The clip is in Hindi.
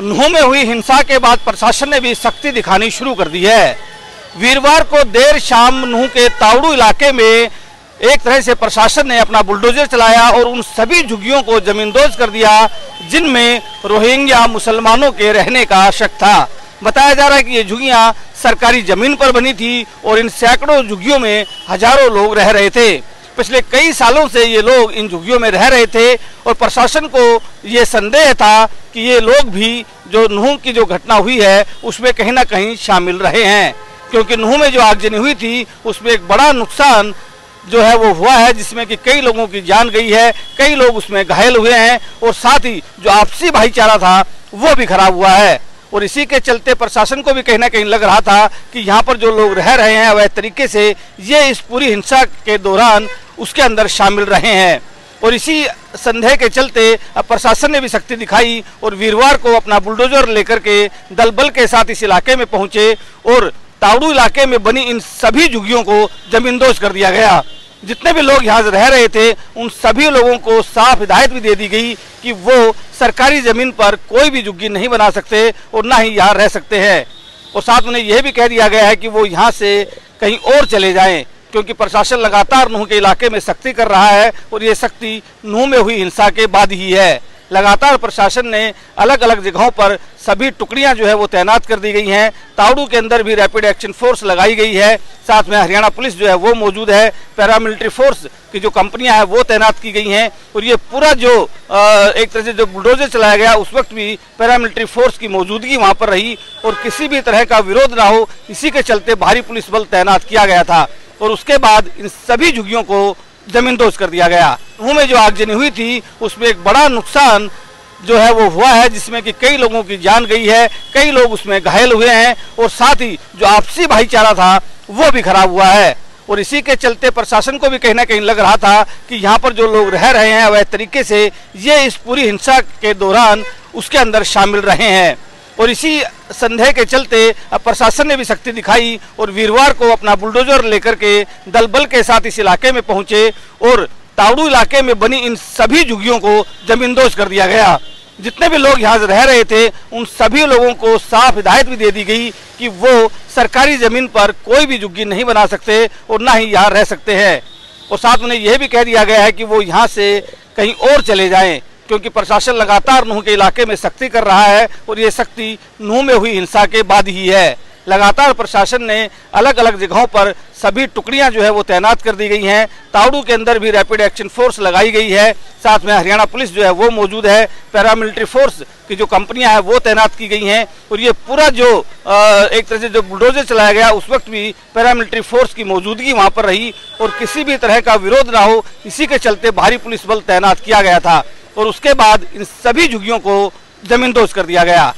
नूंह में हुई हिंसा के बाद प्रशासन ने भी सख्ती दिखानी शुरू कर दी है। वीरवार को देर शाम नूंह के तावड़ू इलाके में एक तरह से प्रशासन ने अपना बुलडोजर चलाया और उन सभी झुग्गियों को जमींदोज कर दिया जिनमें रोहिंग्या मुसलमानों के रहने का शक था। बताया जा रहा है कि ये झुग्गियां सरकारी जमीन पर बनी थी और इन सैकड़ों झुग्गियों में हजारों लोग रह रहे थे। पिछले कई सालों से ये लोग इन झुग्गियों में रह रहे थे और प्रशासन को ये संदेह था कि ये लोग भी जो नूंह की जो घटना हुई है उसमें कहीं ना कहीं शामिल रहे हैं, क्योंकि नूंह में जो आगजनी हुई थी उसमें एक बड़ा नुकसान जो है वो हुआ है, जिसमें कि कई लोगों की जान गई है, कई लोग उसमें घायल हुए हैं और साथ ही जो आपसी भाईचारा था वो भी खराब हुआ है। और इसी के चलते प्रशासन को भी कहीं ना कहीं लग रहा था कि यहाँ पर जो लोग रह रहे हैं अवैध तरीके से ये इस पूरी हिंसा के दौरान उसके अंदर शामिल रहे हैं। और इसी संदेह के चलते अब प्रशासन ने भी सख्ती दिखाई और वीरवार को अपना बुलडोजर लेकर के दल बल के साथ इस इलाके में पहुंचे और तावड़ू इलाके में बनी इन सभी झुग्गियों को जमींदोज कर दिया गया। जितने भी लोग यहाँ रह रहे थे उन सभी लोगों को साफ हिदायत भी दे दी गई कि वो सरकारी जमीन पर कोई भी झुग्गी नहीं बना सकते और ना ही यहाँ रह सकते हैं। और साथ में यह भी कह दिया गया है कि वो यहाँ से कहीं और चले जाएं, क्योंकि प्रशासन लगातार नूंह के इलाके में सख्ती कर रहा है और ये सख्ती नूंह में हुई हिंसा के बाद ही है। लगातार प्रशासन ने अलग अलग जगहों पर सभी टुकड़ियां जो है वो तैनात कर दी गई हैं। तावड़ू के अंदर भी रैपिड एक्शन फोर्स लगाई गई है, साथ में हरियाणा पुलिस जो है वो मौजूद है, पैरामिलिट्री फोर्स की जो कंपनियां हैं वो तैनात की गई हैं। और ये पूरा जो एक तरह से जो बुलडोजर चलाया गया उस वक्त भी पैरामिलिट्री फोर्स की मौजूदगी वहां पर रही और किसी भी तरह का विरोध ना हो, इसी के चलते भारी पुलिस बल तैनात किया गया था। और उसके बाद इन सभी झुग्गियों को जमींदोज कर दिया गया। नूंह में जो आगजनी हुई थी उसमें एक बड़ा नुकसान जो है वो हुआ है, जिसमें कि कई लोगों की जान गई है, कई लोग उसमें घायल हुए हैं और साथ ही जो आपसी भाईचारा था वो भी खराब हुआ है। और इसी के चलते प्रशासन को भी कहीं ना कहीं लग रहा था कि यहाँ पर जो लोग रह रहे हैं अवैध तरीके से ये इस पूरी हिंसा के दौरान उसके अंदर शामिल रहे हैं। और इसी संदेह के चलते अब प्रशासन ने भी सख्ती दिखाई और वीरवार को अपना बुलडोजर लेकर के दल बल के साथ इस इलाके में पहुंचे और तावड़ू इलाके में बनी इन सभी झुग्गियों को जमींदोज कर दिया गया। जितने भी लोग यहाँ रह रहे थे उन सभी लोगों को साफ हिदायत भी दे दी गई कि वो सरकारी जमीन पर कोई भी झुग्गी नहीं बना सकते और ना ही यहाँ रह सकते हैं। और साथ में यह भी कह दिया गया है कि वो यहाँ से कहीं और चले जाएं, क्योंकि प्रशासन लगातार नूंह के इलाके में सख्ती कर रहा है और ये सख्ती नूंह में हुई हिंसा के बाद ही है। लगातार प्रशासन ने अलग अलग जगहों पर सभी टुकड़ियां जो है वो तैनात कर दी गई हैं। तावड़ू के अंदर भी रैपिड एक्शन फोर्स लगाई गई है, साथ में हरियाणा पुलिस जो है वो मौजूद है, पैरामिलिट्री फोर्स की जो कंपनियां हैं वो तैनात की गई हैं। और ये पूरा जो एक तरह से जो बुलडोजर चलाया गया उस वक्त भी पैरामिलिट्री फोर्स की मौजूदगी वहां पर रही और किसी भी तरह का विरोध ना हो, इसी के चलते भारी पुलिस बल तैनात किया गया था। और उसके बाद इन सभी झुग्गियों को जमींदोज कर दिया गया।